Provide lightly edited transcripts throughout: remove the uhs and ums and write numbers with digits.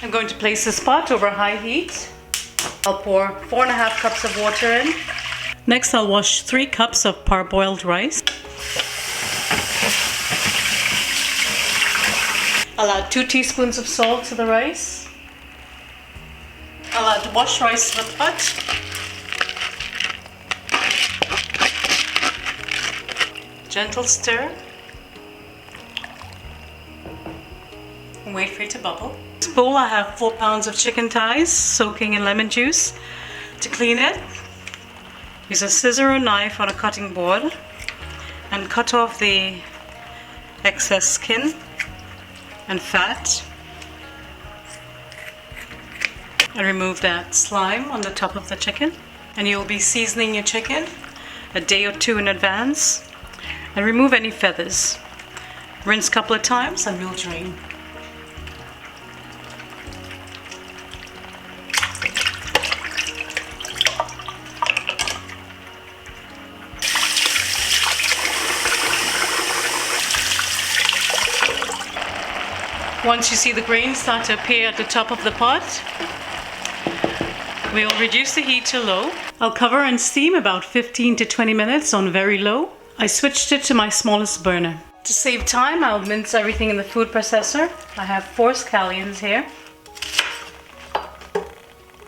I'm going to place this pot over high heat. I'll pour 4.5 cups of water in. Next, I'll wash 3 cups of parboiled rice. I'll add 2 teaspoons of salt to the rice. I'll add washed rice to the pot. Gentle stir. And wait for it to bubble. In this bowl I have 4 pounds of chicken thighs soaking in lemon juice. To clean it, use a scissor or knife on a cutting board and cut off the excess skin and fat and remove that slime on the top of the chicken. And you'll be seasoning your chicken a day or 2 in advance, and remove any feathers. Rinse a couple of times and we'll drain. Once you see the grains start to appear at the top of the pot, we'll reduce the heat to low. I'll cover and steam about 15 to 20 minutes on very low. I switched it to my smallest burner. To save time, I'll mince everything in the food processor. I have 4 scallions here.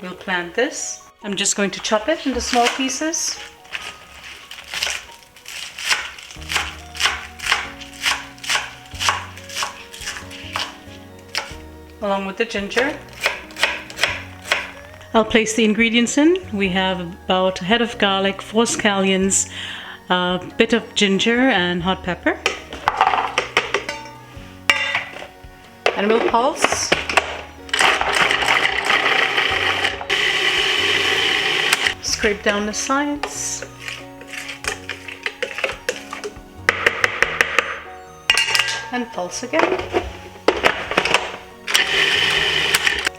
We'll plant this. I'm just going to chop it into small pieces. Along with the ginger. I'll place the ingredients in. We have about a head of garlic, 4 scallions, a bit of ginger and hot pepper. And we'll pulse. Scrape down the sides. And pulse again.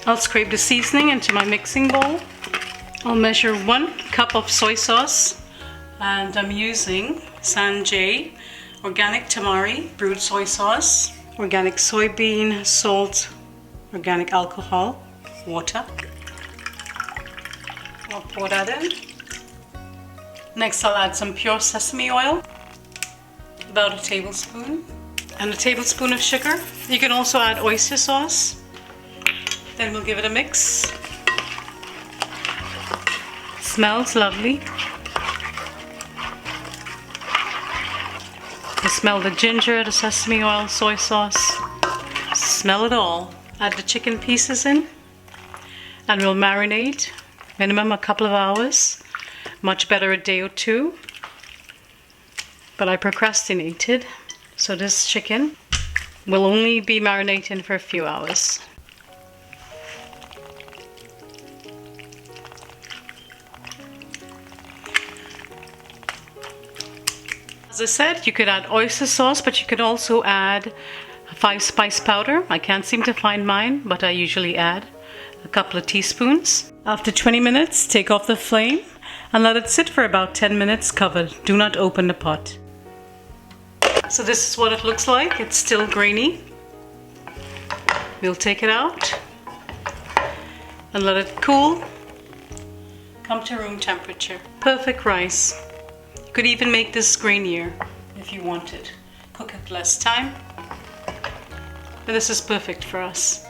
I'll scrape the seasoning into my mixing bowl. I'll measure 1 cup of soy sauce, and I'm using Sanjay organic tamari brewed soy sauce, organic soybean, salt, organic alcohol, water. I'll pour that in. Next I'll add some pure sesame oil, about a tablespoon, and a tablespoon of sugar. You can also add oyster sauce. Then we'll give it a mix. Smells lovely. You smell the ginger, the sesame oil, soy sauce. Smell it all. Add the chicken pieces in and we'll marinate minimum a couple of hours. Much better a day or 2. But I procrastinated, so this chicken will only be marinating for a few hours. As I said, you could add oyster sauce, but you could also add 5 spice powder. I can't seem to find mine, but I usually add a couple of teaspoons. After 20 minutes, take off the flame and let it sit for about 10 minutes covered. Do not open the pot. So this is what it looks like. It's still grainy. We'll take it out and let it cool. Come to room temperature. Perfect rice. You could even make this grainier if you wanted. Cook it less time. But this is perfect for us.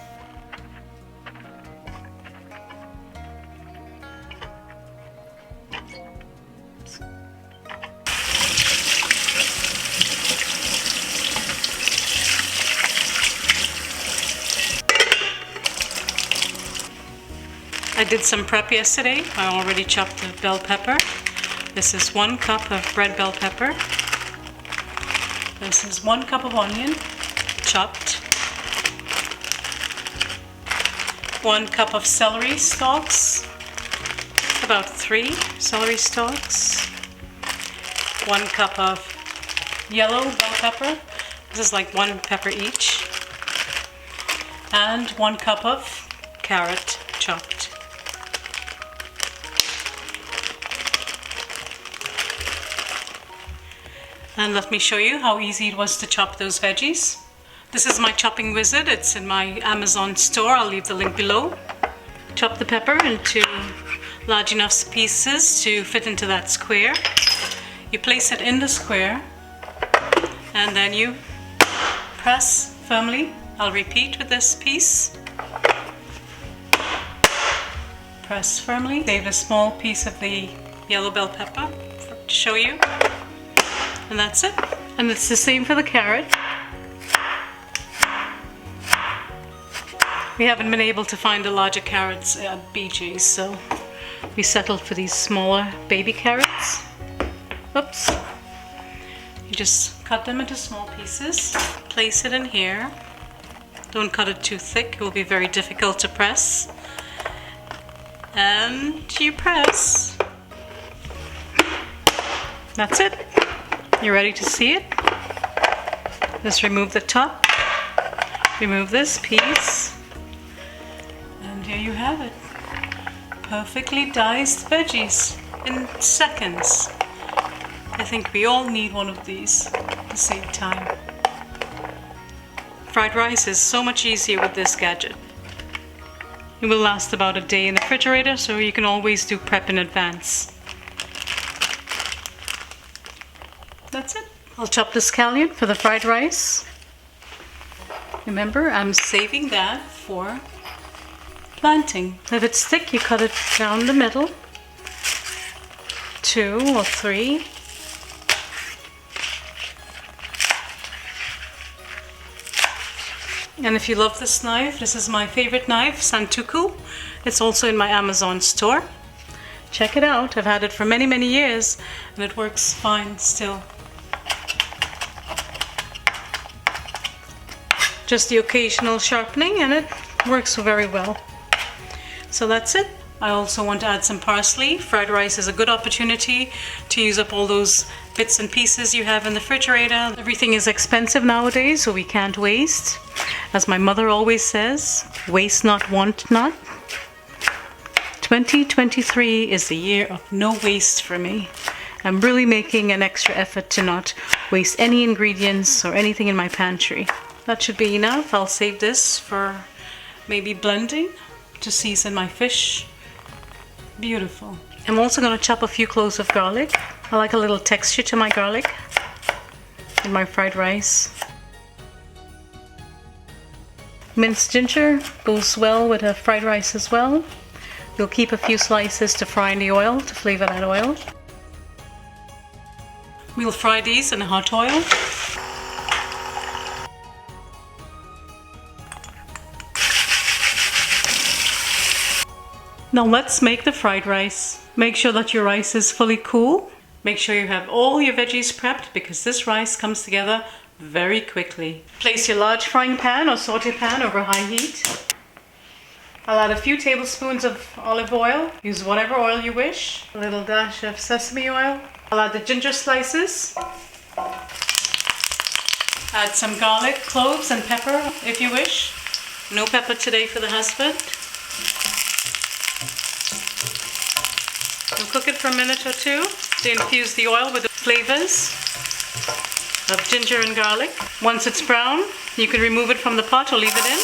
I did some prep yesterday. I already chopped the bell pepper. This is 1 cup of red bell pepper. This is 1 cup of onion, chopped. 1 cup of celery stalks, about 3 celery stalks. 1 cup of yellow bell pepper. This is like 1 pepper each. And 1 cup of carrot chopped. And let me show you how easy it was to chop those veggies. This is my chopping wizard. It's in my Amazon store. I'll leave the link below. Chop the pepper into large enough pieces to fit into that square. You place it in the square and then you press firmly. I'll repeat with this piece. Press firmly. Save a small piece of the yellow bell pepper to show you. And that's it. And it's the same for the carrot. We haven't been able to find the larger carrots at BJ's, so we settled for these smaller baby carrots. Oops. You just cut them into small pieces, place it in here. Don't cut it too thick, it will be very difficult to press. And you press. That's it. You're ready to see it. Just remove the top, remove this piece, and here you have it. Perfectly diced veggies in seconds. I think we all need one of these to save time. Fried rice is so much easier with this gadget. It will last about a day in the refrigerator, so you can always do prep in advance. That's it. I'll chop the scallion for the fried rice. Remember, I'm saving that for planting. If it's thick, you cut it down the middle. 2 or 3. And if you love this knife, this is my favorite knife, Santoku. It's also in my Amazon store. Check it out. I've had it for many, many years and it works fine still. Just the occasional sharpening and it works very well. So that's it. I also want to add some parsley. Fried rice is a good opportunity to use up all those bits and pieces you have in the refrigerator. Everything is expensive nowadays, so we can't waste. As my mother always says, waste not, want not. 2023 is the year of no waste for me. I'm really making an extra effort to not waste any ingredients or anything in my pantry. That should be enough. I'll save this for maybe blending to season my fish. Beautiful. I'm also going to chop a few cloves of garlic. I like a little texture to my garlic in my fried rice. Minced ginger goes well with a fried rice as well. We'll keep a few slices to fry in the oil to flavor that oil. We'll fry these in hot oil. Now let's make the fried rice. Make sure that your rice is fully cool. Make sure you have all your veggies prepped because this rice comes together very quickly. Place your large frying pan or saute pan over high heat. I'll add a few tablespoons of olive oil. Use whatever oil you wish. A little dash of sesame oil. I'll add the ginger slices. Add some garlic, cloves and pepper if you wish. No pepper today for the husband. We'll cook it for a minute or two to infuse the oil with the flavors of ginger and garlic. Once it's brown, you can remove it from the pot or leave it in.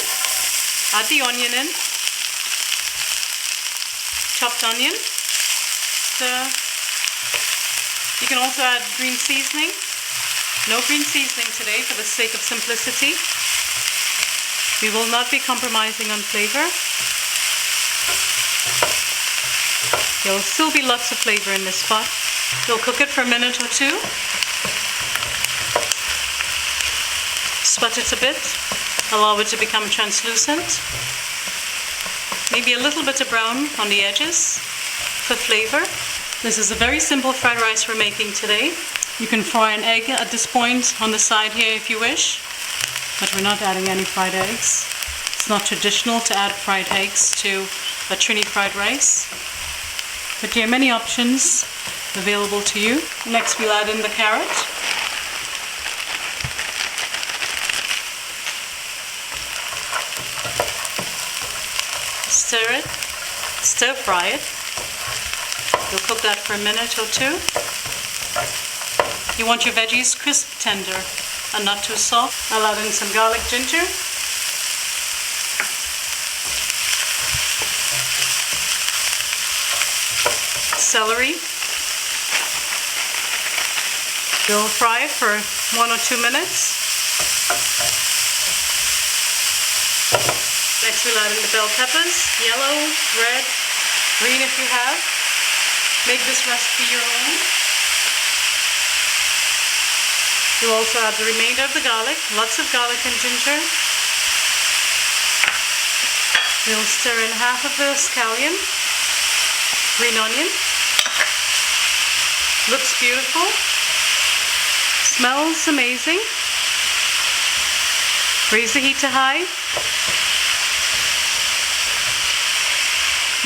Add the onion in. Chopped onion. You can also add green seasoning. No green seasoning today for the sake of simplicity. We will not be compromising on flavor. There will still be lots of flavor in this pot. We'll cook it for a minute or two. Sput it a bit. Allow it to become translucent. Maybe a little bit of brown on the edges for flavor. This is a very simple fried rice we're making today. You can fry an egg at this point on the side here if you wish, but we're not adding any fried eggs. It's not traditional to add fried eggs to a Trini fried rice. But there are many options available to you. Next we'll add in the carrot. Stir it, stir fry it. You'll cook that for a minute or two. You want your veggies crisp tender. and not too soft. I'll add in some garlic ginger. Celery. We'll fry it for 1 or 2 minutes. Next we'll add in the bell peppers, yellow, red, green if you have. Make this recipe your own. You'll also add the remainder of the garlic, lots of garlic and ginger. We'll stir in half of the scallion, green onion. Looks beautiful. Smells amazing. Raise the heat to high.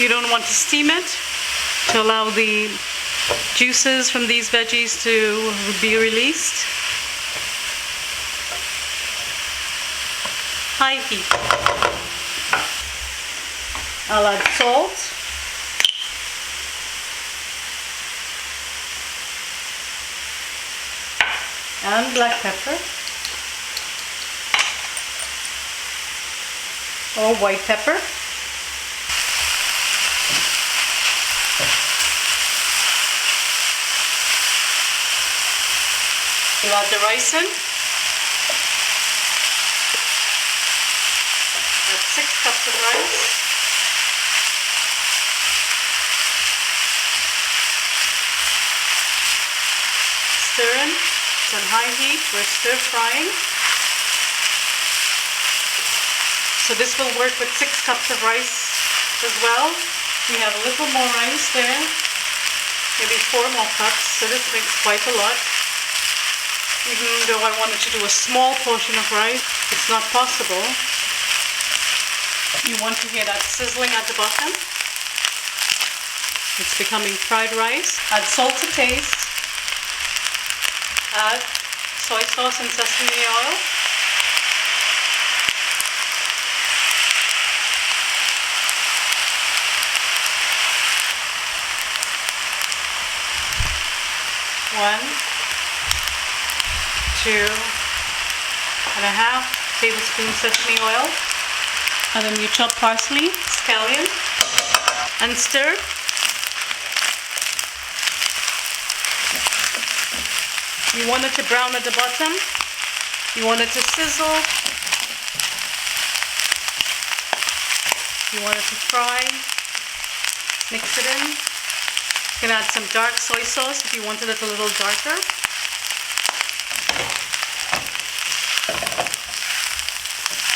You don't want to steam it to allow the juices from these veggies to be released. High heat. I'll add salt. And black pepper. Or white pepper. We'll add the rice in. That's 6 cups of rice. Stir in. It's on high heat. We're stir frying. So this will work with 6 cups of rice as well. We have a little more rice there. Maybe 4 more cups. So this makes quite a lot. Even though I wanted to do a small portion of rice, it's not possible. You want to hear that sizzling at the bottom. It's becoming fried rice. Add salt to taste. Add soy sauce and sesame oil. One, 2.5 tablespoons sesame oil, and then you chop parsley, scallion, and stir. You want it to brown at the bottom. You want it to sizzle. You want it to fry. Mix it in. You can add some dark soy sauce if you wanted it a little darker.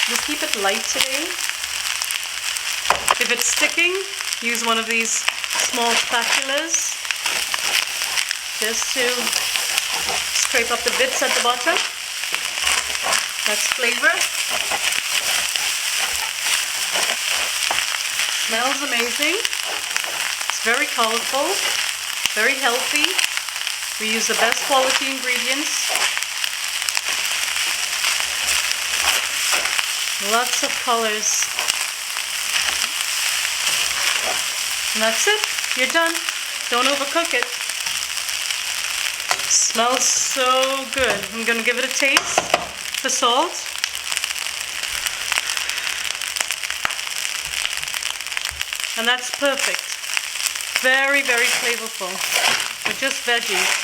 Just keep it light today. If it's sticking, use one of these small spatulas just to scrape up the bits at the bottom. That's flavor. Smells amazing. It's very colorful, very healthy. We use the best quality ingredients. Lots of colors. And that's it. You're done. Don't overcook it. Smells so good. I'm going to give it a taste for salt. And that's perfect. Very, very flavorful. With just veggies.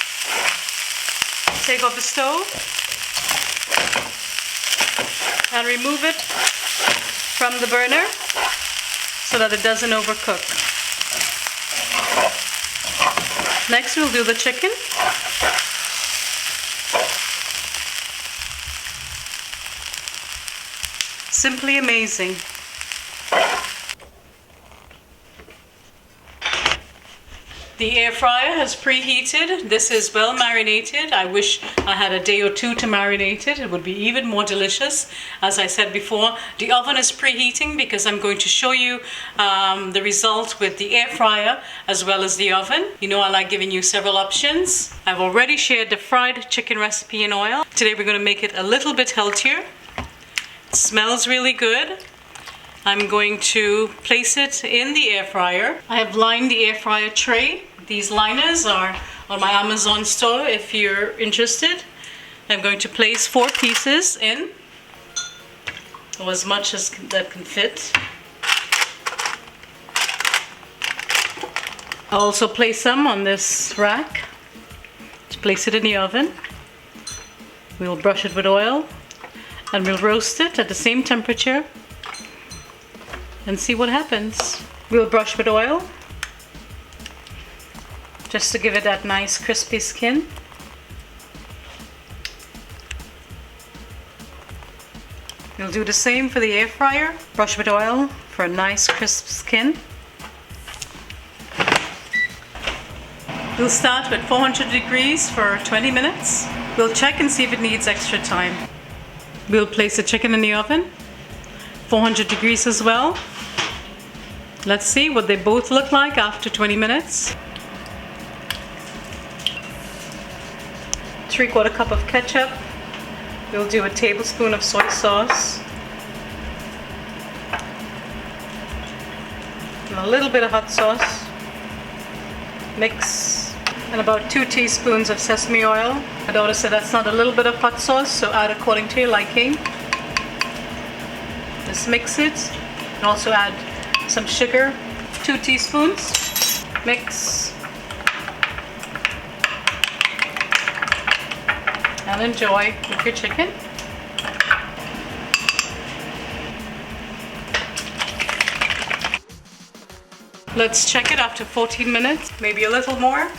Take off the stove and remove it from the burner so that it doesn't overcook. Next we'll do the chicken. Simply amazing. The air fryer has preheated. This is well marinated. I wish I had a day or two to marinate it. It would be even more delicious. As I said before, the oven is preheating because I'm going to show you the result with the air fryer as well as the oven. You know I like giving you several options. I've already shared the fried chicken recipe in oil. Today we're going to make it a little bit healthier. It smells really good. I'm going to place it in the air fryer. I have lined the air fryer tray. These liners are on my Amazon store if you're interested. I'm going to place 4 pieces in, or as much as that can fit. I'll also place some on this rack to place it in the oven. We'll brush it with oil and we'll roast it at the same temperature and see what happens. We'll brush with oil just to give it that nice crispy skin. We'll do the same for the air fryer. Brush with oil for a nice crisp skin. We'll start with 400 degrees for 20 minutes. We'll check and see if it needs extra time. We'll place the chicken in the oven, 400 degrees as well. Let's see what they both look like after 20 minutes. 3/4 cup of ketchup. We'll do a tablespoon of soy sauce. And a little bit of hot sauce. Mix. And about 2 teaspoons of sesame oil. My daughter said that's not a little bit of hot sauce, so add according to your liking. Just mix it. And also add some sugar, 2 teaspoons. Mix. And enjoy with your chicken. Let's check it after 14 minutes, maybe a little more.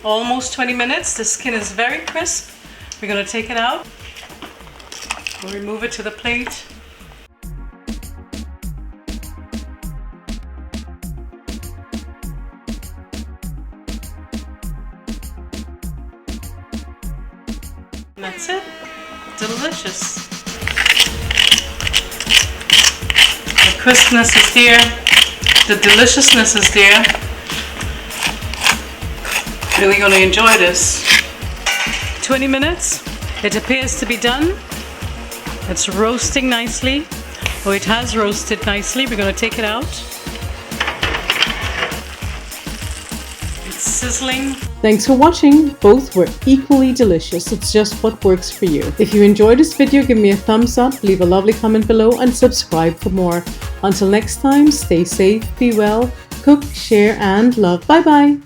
Almost 20 minutes. The skin is very crisp. We're going to take it out. We'll remove it to the plate. And that's it. Delicious. The crispness is there. The deliciousness is there. Really going to enjoy this. 20 minutes. It appears to be done. It's roasting nicely. Oh, it has roasted nicely. We're going to take it out. It's sizzling. Thanks for watching. Both were equally delicious. It's just what works for you. If you enjoyed this video, give me a thumbs up, leave a lovely comment below, and subscribe for more. Until next time, stay safe, be well, cook, share, and love. Bye bye.